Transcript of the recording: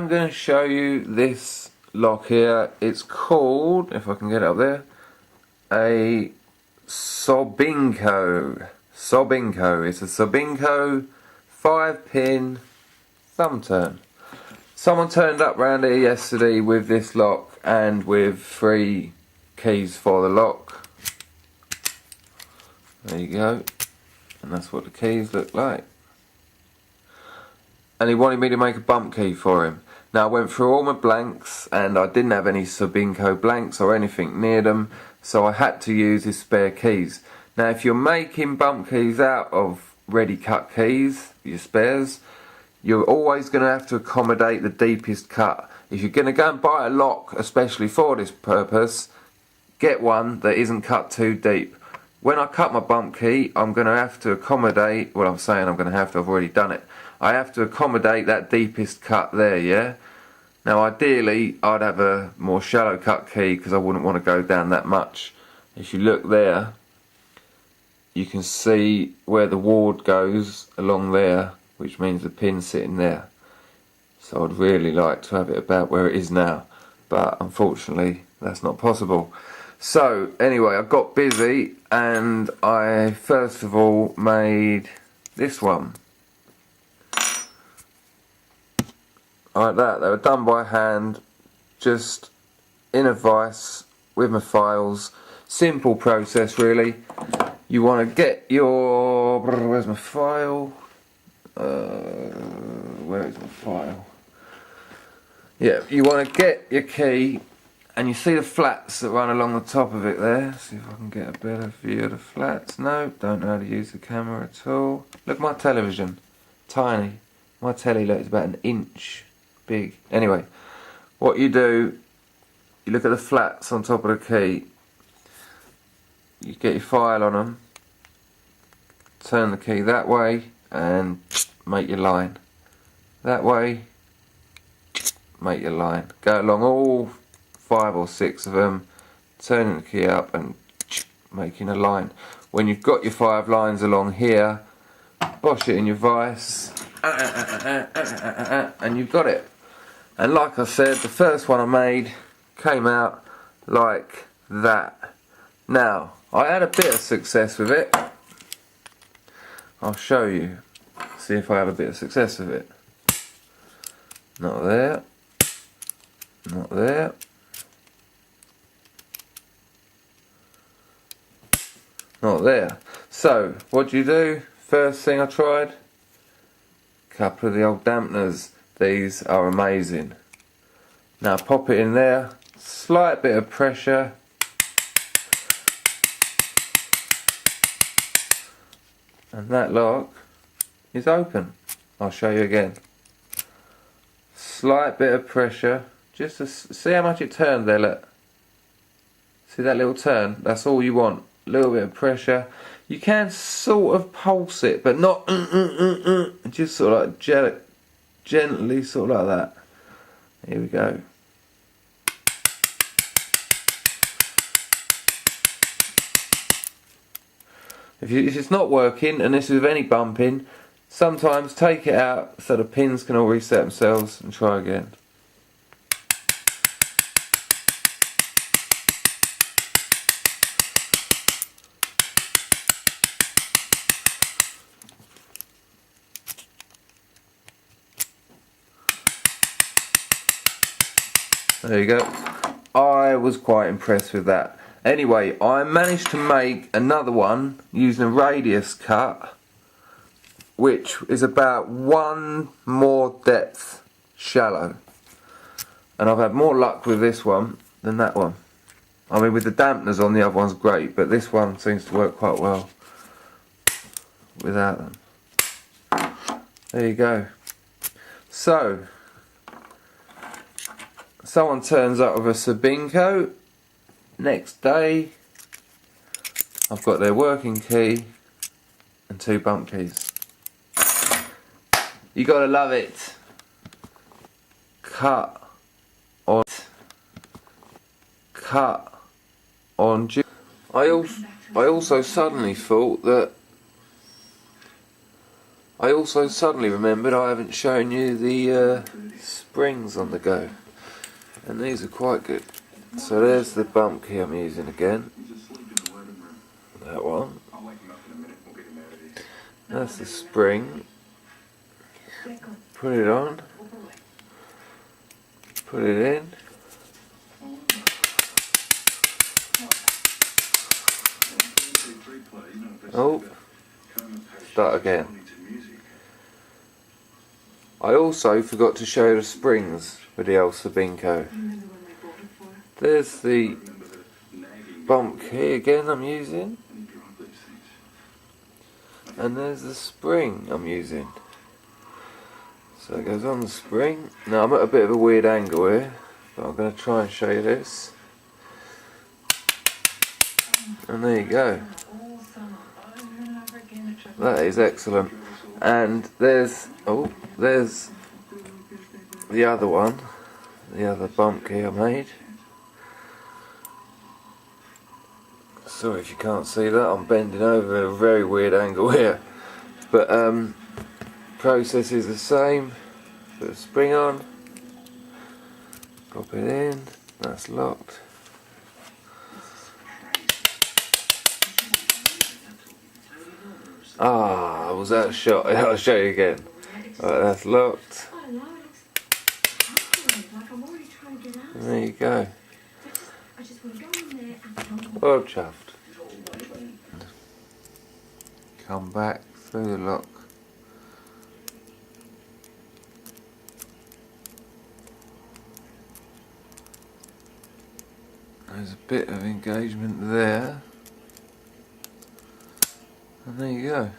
I'm going to show you this lock here. It's called, if I can get it up there, a Sobinco. It's a Sobinco 5-pin thumb turn. Someone turned up round here yesterday with this lock and with 3 keys for the lock. There you go. And that's what the keys look like. And he wanted me to make a bump key for him. Now I went through all my blanks and I didn't have any Sobinco blanks or anything near them, so I had to use his spare keys. Now if you're making bump keys out of ready cut keys, your spares, you're always going to have to accommodate the deepest cut. If you're going to go and buy a lock especially for this purpose, get one that isn't cut too deep. When I cut my bump key, I'm going to have to accommodate, well I'm saying I'm going to have to, I've already done it. I have to accommodate that deepest cut there, yeah? Now ideally I'd have a more shallow cut key because I wouldn't want to go down that much. If you look there, you can see where the ward goes along there, which means the pin's sitting there. So I'd really like to have it about where it is now, but unfortunately that's not possible. So anyway, I got busy and I first of all made this one. Like that. They were done by hand, just in a vise with my files. Simple process really. You want to get your, where's my file? Where is my file? Yeah, you want to get your key, and you see the flats that run along the top of it there. See if I can get a better view of the flats. No, don't know how to use the camera at all. Look, my television, tiny. My telly, look, is about 1 inch big. Anyway, what you do, you look at the flats on top of the key. You get your file on them, turn the key that way, and make your line. That way, make your line. Go along all 5 or 6 of them, turning the key up and making a line. When you've got your 5 lines along here, bosh it in your vise, and you've got it. And like I said, the first one I made came out like that. Now, I had a bit of success with it. I'll show you. See if I have a bit of success with it. Not there. Not there. Not there. So, what do you do? First thing I tried, a couple of the old dampeners. These are amazing. Now pop it in there, slight bit of pressure, and that lock is open. I'll show you again. Slight bit of pressure, just to see how much it turned there, look. See that little turn? That's all you want. A little bit of pressure. You can sort of pulse it, but not just sort of like gently, sort of like that. Here we go. If it's not working, and this is with any bumping, sometimes take it out so the pins can all reset themselves and try again. There you go. I was quite impressed with that. Anyway, I managed to make another one using a radius cut, which is about 1 more depth shallow. And I've had more luck with this one than that one. I mean, with the dampeners on, the other one's great, but this one seems to work quite well without them. There you go. So, someone turns up with a Sobinco. Next day, I've got their working key and 2 bump keys. You gotta love it. Cut on. I also suddenly thought that I also suddenly remembered I haven't shown you the springs on the go, and these are quite good. So there's the bump key I'm using again, that one. That's the spring. Put it on, put it in. Oh, start again. I also forgot to show the springs with the El Sabinco. There's the bump key again I'm using, and there's the spring I'm using. So it goes on the spring. Now I'm at a bit of a weird angle here, but I'm going to try and show you this. And there you go. That is excellent. And there's the other one, the other bump key I made. Sorry if you can't see that, I'm bending over at a very weird angle here. But process is the same. Put the spring on, pop it in, that's locked. Ah, was that a shot? I'll show you again. Right, that's locked. And there you go. Well chuffed. Come back through the lock. There's a bit of engagement there. And there you go.